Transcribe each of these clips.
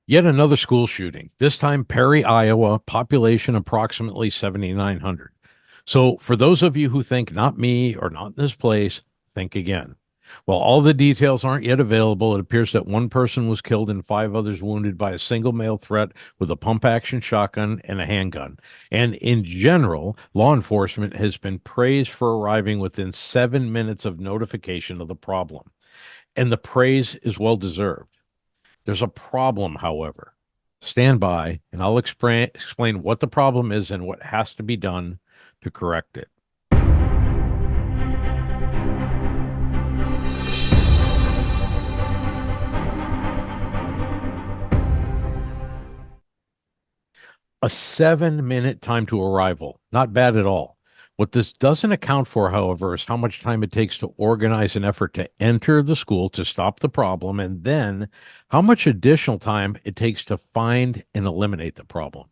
Yet another school shooting, this time Perry, Iowa, population approximately 7,900. So, for those of you who think not me or not this place, think again. While all the details aren't yet available, it appears that one person was killed and five others wounded by a single male threat with a pump action shotgun and a handgun. And in general, law enforcement has been praised for arriving within 7 minutes of notification of the problem. And the praise is well deserved. There's a problem, however. Stand by, and I'll explain what the problem is and what has to be done to correct it. A 7 minute time to arrival. Not bad at all. What this doesn't account for, however, is how much time it takes to organize an effort to enter the school to stop the problem, and then how much additional time it takes to find and eliminate the problem.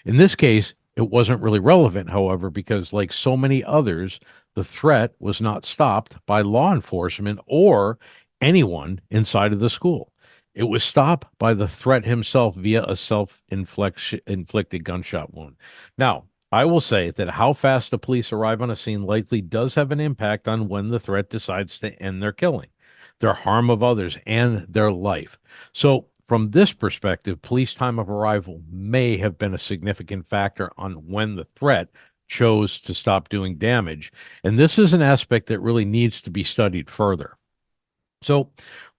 In this case, it wasn't really relevant, however, because like so many others, the threat was not stopped by law enforcement or anyone inside of the school. It was stopped by the threat himself via a self-inflicted gunshot wound. Now, I will say that how fast the police arrive on a scene likely does have an impact on when the threat decides to end their killing, their harm of others, and their life. So, from this perspective, police time of arrival may have been a significant factor on when the threat chose to stop doing damage. And this is an aspect that really needs to be studied further. So,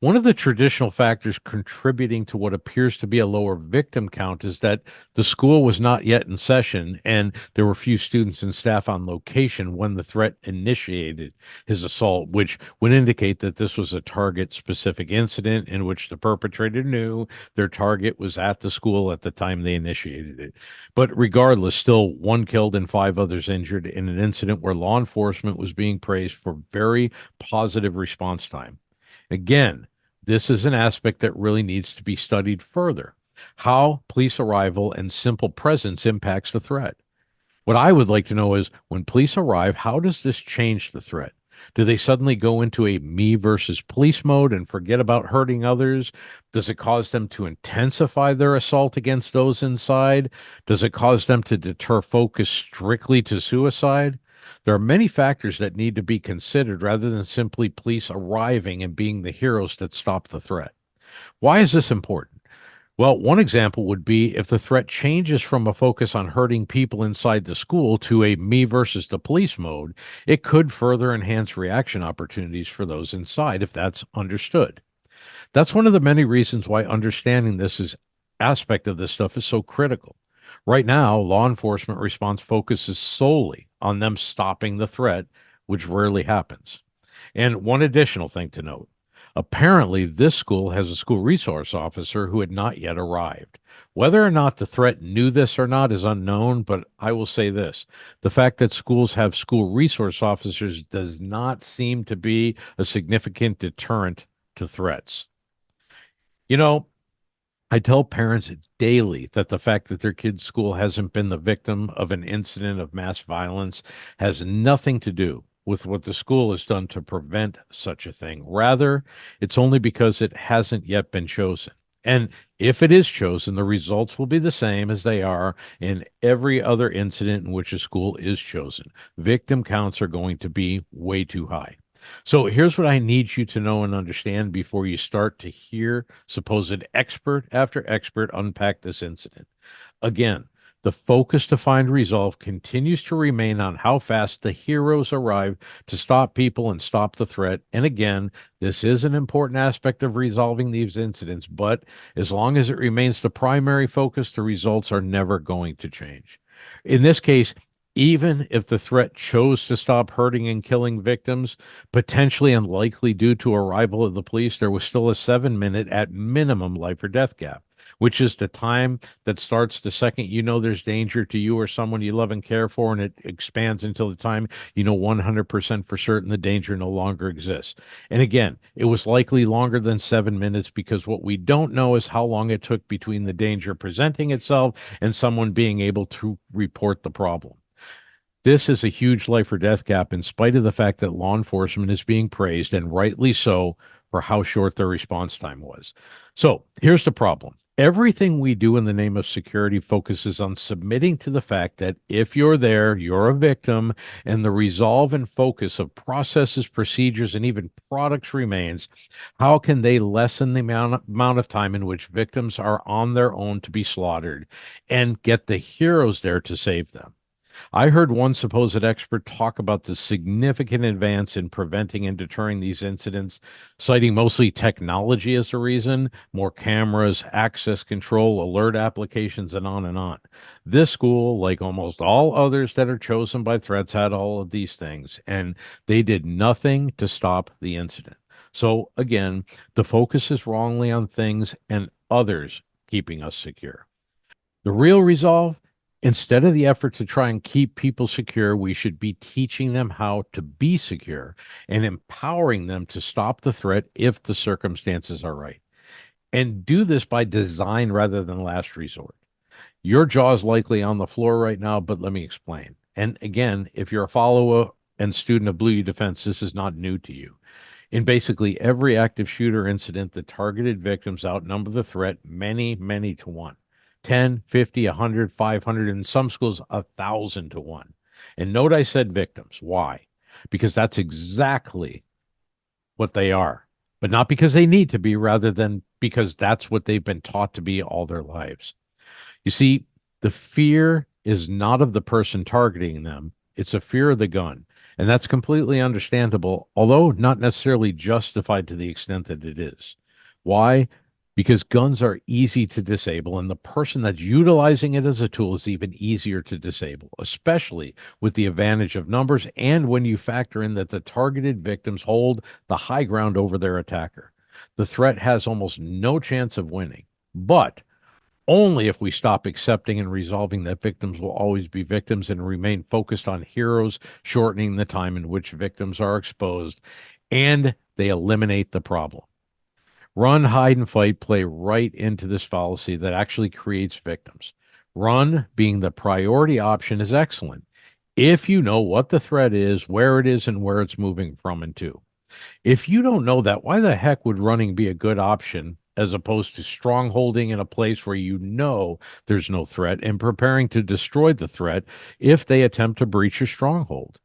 one of the traditional factors contributing to what appears to be a lower victim count is that the school was not yet in session and there were few students and staff on location when the threat initiated his assault, which would indicate that this was a target specific incident in which the perpetrator knew their target was at the school at the time they initiated it. But regardless, still one killed and five others injured in an incident where law enforcement was being praised for very positive response time. Again, this is an aspect that really needs to be studied further. How police arrival and simple presence impacts the threat. What I would like to know is when police arrive, how does this change the threat? Do they suddenly go into a me versus police mode and forget about hurting others? Does it cause them to intensify their assault against those inside? Does it cause them to deter focus strictly to suicide? There are many factors that need to be considered rather than simply police arriving and being the heroes that stop the threat. Why is this important? Well, one example would be if the threat changes from a focus on hurting people inside the school to a me versus the police mode, it could further enhance reaction opportunities for those inside if that's understood. That's one of the many reasons why understanding this is aspect of this stuff is so critical. Right now, law enforcement response focuses solely on them stopping the threat, which rarely happens. And one additional thing to note. Apparently, this school has a school resource officer who had not yet arrived. Whether or not the threat knew this or not is unknown, but I will say this. The fact that schools have school resource officers does not seem to be a significant deterrent to threats. You know, I tell parents daily that the fact that their kid's school hasn't been the victim of an incident of mass violence has nothing to do with what the school has done to prevent such a thing. Rather, it's only because it hasn't yet been chosen. And if it is chosen, the results will be the same as they are in every other incident in which a school is chosen. Victim counts are going to be way too high. So here's what I need you to know and understand before you start to hear supposed expert after expert unpack this incident. Again, the focus to find resolve continues to remain on how fast the heroes arrive to stop people and stop the threat. And again, this is an important aspect of resolving these incidents, but as long as it remains the primary focus, the results are never going to change. In this case, even if the threat chose to stop hurting and killing victims, potentially and likely due to arrival of the police, there was still a 7 minute at minimum life or death gap, which is the time that starts the second you know there's danger to you or someone you love and care for, and it expands until the time you know 100% for certain the danger no longer exists. And again, it was likely longer than 7 minutes because what we don't know is how long it took between the danger presenting itself and someone being able to report the problem. This is a huge life or death gap in spite of the fact that law enforcement is being praised, and rightly so, for how short their response time was. So here's the problem. Everything we do in the name of security focuses on submitting to the fact that if you're there, you're a victim, and the resolve and focus of processes, procedures, and even products remains. How can they lessen the amount of time in which victims are on their own to be slaughtered and get the heroes there to save them? I heard one supposed expert talk about the significant advance in preventing and deterring these incidents, citing mostly technology as the reason, more cameras, access control, alert applications, and on and on. This school, like almost all others that are chosen by threats, had all of these things, and they did nothing to stop the incident. So again, the focus is wrongly on things and others keeping us secure. The real resolve, instead of the effort to try and keep people secure, we should be teaching them how to be secure and empowering them to stop the threat if the circumstances are right. And do this by design rather than last resort. Your jaw is likely on the floor right now, but let me explain. And again, if you're a follower and student of Blue U Defense, this is not new to you. In basically every active shooter incident, the targeted victims outnumber the threat many, many to one. 10, 50, 100, 500, in some schools, 1,000 to one. And note I said victims. Why? Because that's exactly what they are, but not because they need to be, rather than because that's what they've been taught to be all their lives. You see, the fear is not of the person targeting them, it's a fear of the gun. And that's completely understandable, although not necessarily justified to the extent that it is. Why? Because guns are easy to disable, and the person that's utilizing it as a tool is even easier to disable, especially with the advantage of numbers and when you factor in that the targeted victims hold the high ground over their attacker. The threat has almost no chance of winning. But only if we stop accepting and resolving that victims will always be victims and remain focused on heroes, shortening the time in which victims are exposed, and they eliminate the problem. Run, hide, and fight play right into this fallacy that actually creates victims. Run, being the priority option, is excellent if you know what the threat is, and where it's moving from and to. If you don't know that, why the heck would running be a good option as opposed to strongholding in a place where you know there's no threat and preparing to destroy the threat if they attempt to breach your stronghold?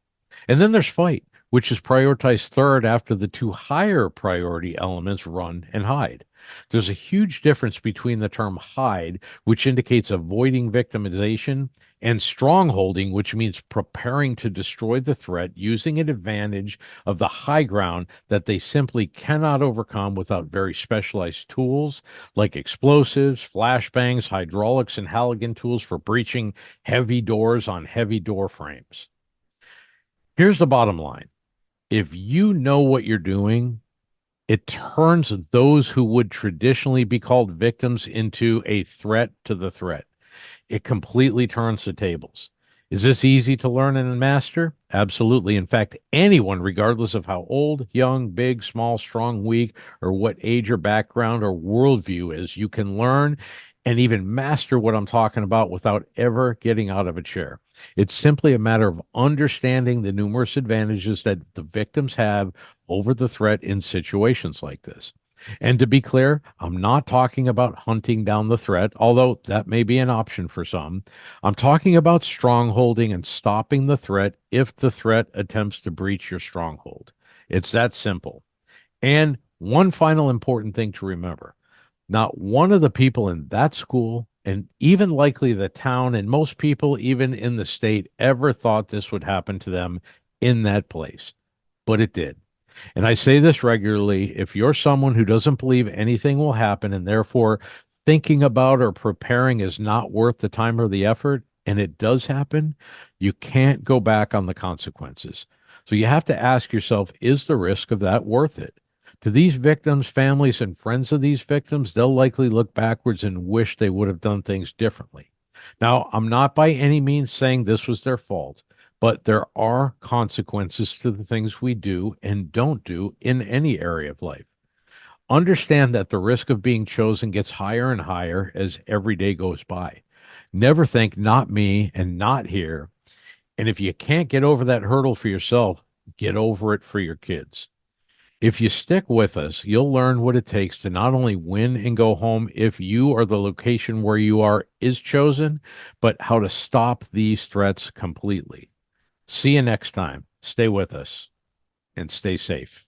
And then there's fight, which is prioritized third after the two higher priority elements, run and hide. There's a huge difference between the term hide, which indicates avoiding victimization, and strongholding, which means preparing to destroy the threat using an advantage of the high ground that they simply cannot overcome without very specialized tools like explosives, flashbangs, hydraulics, and halogen tools for breaching heavy doors on heavy door frames. Here's the bottom line. If you know what you're doing, it turns those who would traditionally be called victims into a threat to the threat. It completely turns the tables. Is this easy to learn and master? Absolutely. In fact, anyone, regardless of how old, young, big, small, strong, weak, or what age or background or worldview is, you can learn and even master what I'm talking about without ever getting out of a chair. It's simply a matter of understanding the numerous advantages that the victims have over the threat in situations like this. And to be clear, I'm not talking about hunting down the threat, although that may be an option for some. I'm talking about strongholding and stopping the threat if the threat attempts to breach your stronghold. It's that simple. And one final important thing to remember: not one of the people in that school, and even likely the town, and most people, even in the state, ever thought this would happen to them in that place. But it did. And I say this regularly: if you're someone who doesn't believe anything will happen and therefore thinking about or preparing is not worth the time or the effort, and it does happen, you can't go back on the consequences. So you have to ask yourself, is the risk of that worth it? To these victims, families, and friends of these victims, they'll likely look backwards and wish they would have done things differently. Now, I'm not by any means saying this was their fault, but there are consequences to the things we do and don't do in any area of life. Understand that the risk of being chosen gets higher and higher as every day goes by. Never think, not me and not here. And if you can't get over that hurdle for yourself, get over it for your kids. If you stick with us, you'll learn what it takes to not only win and go home if you or the location where you are is chosen, but how to stop these threats completely. See you next time. Stay with us and stay safe.